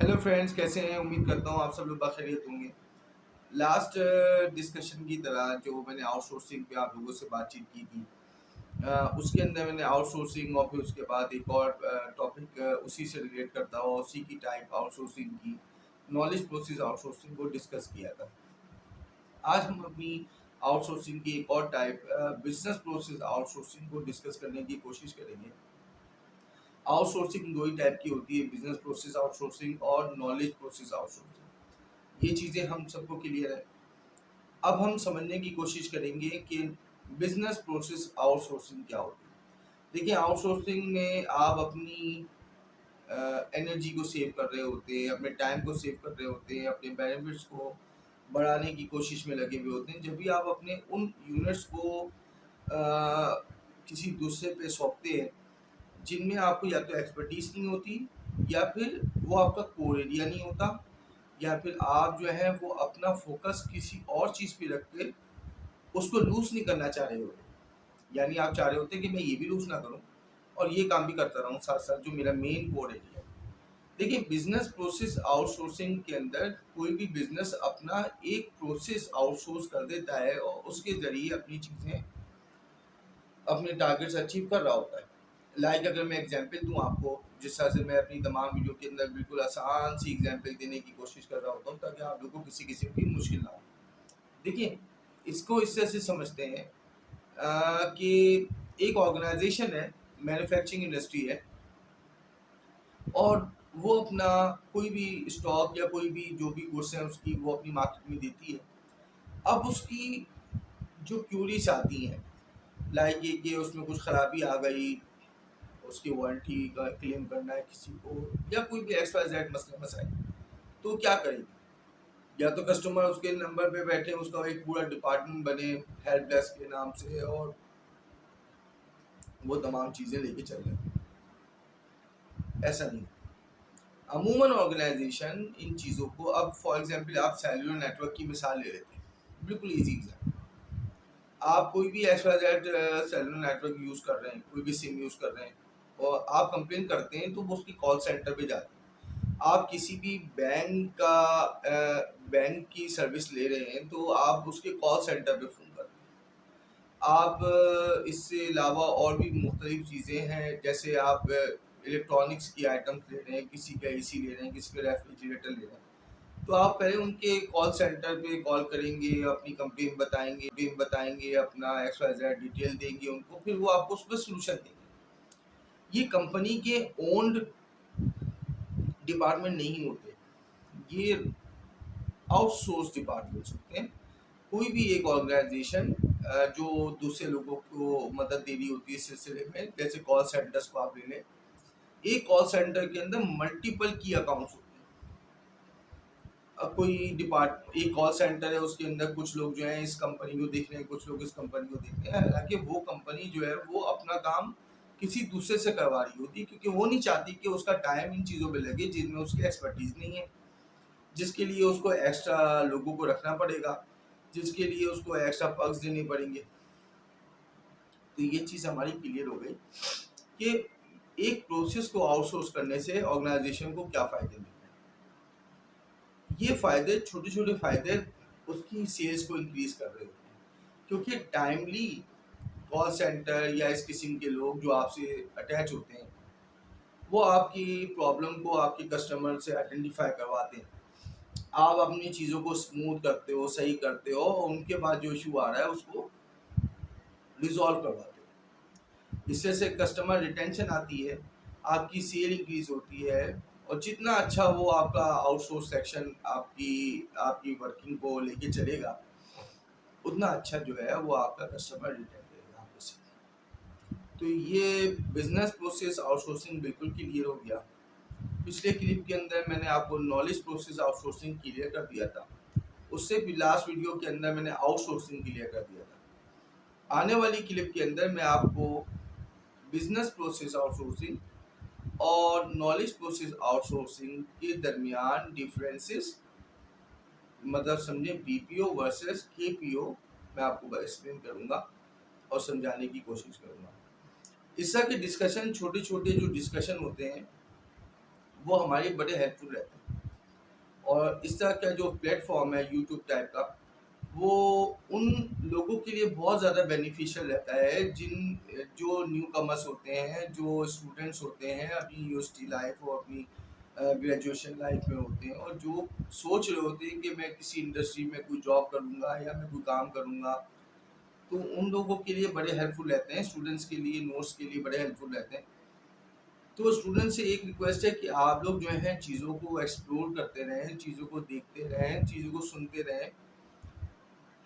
Hello friends, कैसे हैं? उम्मीद करता हूँ आप सब लोग बखैरियत होंगे। लास्ट डिस्कशन की तरह जो मैंने आउटसोर्सिंग पे आप लोगों से बातचीत की थी, उसके अंदर मैंने आउटसोर्सिंग और फिर उसके बाद एक और टॉपिक उसी से रिलेट करता हुआ उसी की टाइप आउटसोर्सिंग की नॉलेज प्रोसेस आउटसोर्सिंग को डिस्कस किया था। आज हम अपनी आउटसोर्सिंग की एक और टाइप बिजनेस प्रोसेस आउटसोर्सिंग को डिस्कस करने की कोशिश करेंगे। आउटसोर्सिंग दो ही टाइप की होती है, बिजनेस प्रोसेस आउटसोर्सिंग और नॉलेज प्रोसेस आउटसोर्सिंग। ये चीज़ें हम सबको क्लियर है। अब हम समझने की कोशिश करेंगे कि बिजनेस प्रोसेस आउटसोर्सिंग क्या होती है। देखिए, आउटसोर्सिंग में आप अपनी एनर्जी को सेव कर रहे होते हैं, अपने टाइम को सेव कर रहे होते हैं, अपने बेनिफिट्स को बढ़ाने की कोशिश में लगे हुए होते हैं। जब भी आप अपने उन यूनिट्स को किसी दूसरे पे सौंपते हैं जिनमें आपको या तो एक्सपर्टीज नहीं होती, या फिर वो आपका कोर एरिया नहीं होता, या फिर आप जो है वो अपना फोकस किसी और चीज़ पे रख के उसको लूज नहीं करना चाह रहे होते। यानी आप चाह रहे होते कि मैं ये भी लूज ना करूं और ये काम भी करता रहूं साथ साथ, जो मेरा मेन कोर एरिया है। देखिए, बिजनेस प्रोसेस आउटसोर्सिंग के अंदर कोई भी बिजनेस अपना एक प्रोसेस आउटसोर्स कर देता है और उसके जरिए अपनी चीज़ें, अपने टारगेट्स अचीव कर रहा होता है। अगर मैं एग्जांपल दूं आपको, जिस तरह से मैं अपनी तमाम वीडियो के अंदर बिल्कुल आसान सी एग्जांपल देने की कोशिश कर रहा होता हूं ताकि आप लोगों को किसी किस्म की मुश्किल ना हो। देखिए, इसको इस तरह से समझते हैं कि एक ऑर्गेनाइजेशन है, मैन्युफैक्चरिंग इंडस्ट्री है, और वो अपना कोई भी स्टॉक या कोई भी जो भी गुड्स है उसकी वो अपनी मार्केट में देती है। अब उसकी जो क्यूरीज आती हैं, ये कि उसमें कुछ खराबी आ गई, उसकी वारंटी का क्लेम करना है किसी को, या कोई भी एक्स वाई जेड मसला मसाइल, तो क्या करेगी? या तो कस्टमर उसके नंबर पे बैठे, उसका एक पूरा डिपार्टमेंट बने हेल्प डेस्क के नाम से, और वो तमाम चीज़ें लेके चल रहे हैं। ऐसा नहीं। अमूमन ऑर्गेनाइजेशन इन चीज़ों को, अब फॉर एग्जांपल आप सेलुलर नेटवर्क की मिसाल ले लेते हैं, बिल्कुल इजी एग्जाम्पल। आप कोई भी X Y Z cellular network use कर रहे हैं, कोई भी सिम यूज़ कर रहे हैं, और आप कंप्लेन करते हैं तो वो उसकी कॉल सेंटर पे जाते हैं। आप किसी भी बैंक की सर्विस ले रहे हैं तो आप उसके कॉल सेंटर पे फ़ोन करते हैं। आप इससे अलावा और भी मुख्तलिफ चीज़ें हैं, जैसे आप इलेक्ट्रॉनिक्स की आइटम्स ले रहे हैं, किसी का एसी ले रहे हैं, किसी का रेफ्रिजरेटर ले रहे हैं, तो आप पहले उनके कॉल सेंटर पे कॉल करेंगे, अपनी कंप्लेन बताएंगे, अपना एक्स वाई जेड डिटेल देंगे उनको, फिर वो आपको उस पर सोल्यूशन देंगे। ये कंपनी के ओन्ड डिपार्टमेंट नहीं होते, ये आउटसोर्स डिपार्टमेंट्स होते हैं। कोई भी एक ऑर्गेनाइजेशन जो दूसरे लोगों को मदद दे रही होती है इस सिलसिले में, जैसे कॉल सेंटर्स को आप ले लें। एक कॉल सेंटर के अंदर मल्टीपल की अकाउंट्स होते हैं। अब कोई एक कॉल सेंटर है, उसके अंदर कुछ लोग जो है इस कंपनी को देख रहे हैं, कुछ लोग इस कंपनी को देख रहे हैं। हालांकि वो कंपनी जो है वो अपना काम किसी दूसरे से करवा रही होती है, क्योंकि वो नहीं चाहती कि उसका टाइम इन चीज़ों में लगे जिनमें उसकी एक्सपर्टीज नहीं है, जिसके लिए उसको एक्स्ट्रा लोगों को रखना पड़ेगा, जिसके लिए उसको एक्स्ट्रा पर्क्स देने पड़ेंगे। तो ये चीज़ हमारी क्लियर हो गई कि एक प्रोसेस को आउटसोर्स करने से ऑर्गेनाइजेशन को क्या फ़ायदे मिलते हैं। ये फ़ायदे, छोटे छोटे फ़ायदे, उसकी सेल्स को इंक्रीज कर रहे होते हैं, क्योंकि टाइमली कॉल सेंटर या इस किस्म के लोग जो आपसे अटैच होते हैं, वो आपकी प्रॉब्लम को आपके कस्टमर से आइडेंटिफाई करवाते हैं। आप अपनी चीज़ों को स्मूथ करते हो, सही करते हो, और उनके बाद जो इशू आ रहा है उसको रिजॉल्व करवाते हो। इससे से कस्टमर रिटेंशन आती है, आपकी सेल इंक्रीज होती है, और जितना अच्छा वो आपका आउटसोर्स सेक्शन आपकी आपकी वर्किंग को लेके चलेगा, उतना अच्छा जो है वो आपका कस्टमर रिटेन करेगा आपके से। तो ये बिजनेस प्रोसेस आउटसोर्सिंग बिल्कुल क्लियर हो गया। पिछले क्लिप के अंदर मैंने आपको नॉलेज प्रोसेस आउटसोर्सिंग क्लियर कर दिया था, उससे भी लास्ट वीडियो के अंदर मैंने आउटसोर्सिंग क्लियर कर दिया था। आने वाली क्लिप के अंदर मैं आपको बिजनेस प्रोसेस आउटसोर्सिंग और नॉलेज प्रोसेस आउटसोर्सिंग के दरमियान डिफरेंसेस, मतलब समझे बीपीओ वर्सेस केपीओ, मैं आपको एक्सप्लेन करूंगा और समझाने की कोशिश करूंगा। इस तरह के डिस्कशन, छोटे छोटे जो डिस्कशन होते हैं, वो हमारे बड़े हेल्पफुल रहते हैं। और इस तरह का जो प्लेटफॉर्म है यूट्यूब टाइप का, वो उन लोगों के लिए बहुत ज़्यादा बेनिफिशियल रहता है जो न्यू कमर्स होते हैं, जो स्टूडेंट्स होते हैं, अपनी यूनिवर्सिटी लाइफ और अपनी ग्रेजुएशन लाइफ में होते हैं, और जो सोच रहे होते हैं कि मैं किसी इंडस्ट्री में कोई जॉब करूँगा या मैं कोई काम करूँगा, तो उन लोगों के लिए बड़े हेल्पफुल रहते हैं। स्टूडेंट्स के लिए, नोट्स के लिए बड़े हेल्पफुल रहते हैं। तो स्टूडेंट से एक रिक्वेस्ट है कि आप लोग जो है चीज़ों को एक्सप्लोर करते रहें, चीज़ों को देखते रहें, चीज़ों को सुनते रहें।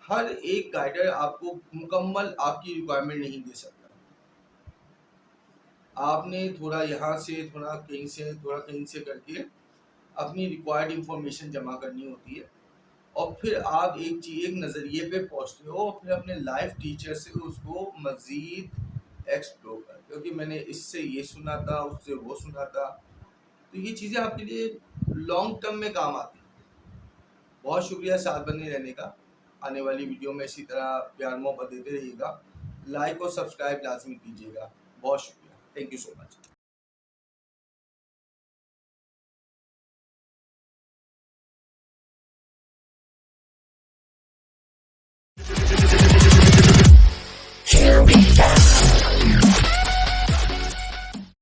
हर एक गाइडर आपको मुकम्मल आपकी रिक्वायरमेंट नहीं दे सकता। आपने थोड़ा यहाँ से, थोड़ा कहीं से, थोड़ा कहीं से करके अपनी रिक्वायर्ड इंफॉर्मेशन जमा करनी होती है, और फिर आप एक नज़रिए पे पहुँचते हो, और फिर अपने लाइफ टीचर से उसको मज़ीद एक्सप्लोर करते हो, क्योंकि मैंने इससे ये सुना था, उससे वो सुना था। तो ये चीज़ें आपके लिए लॉन्ग टर्म में काम आती हैं। बहुत शुक्रिया साथ बने रहने का। आने वाली वीडियो में इसी तरह प्यार मोहब्बत देते रहिएगा। लाइक और सब्सक्राइब लाजमी कीजिएगा। बहुत शुक्रिया। Thank you so much. Here we go.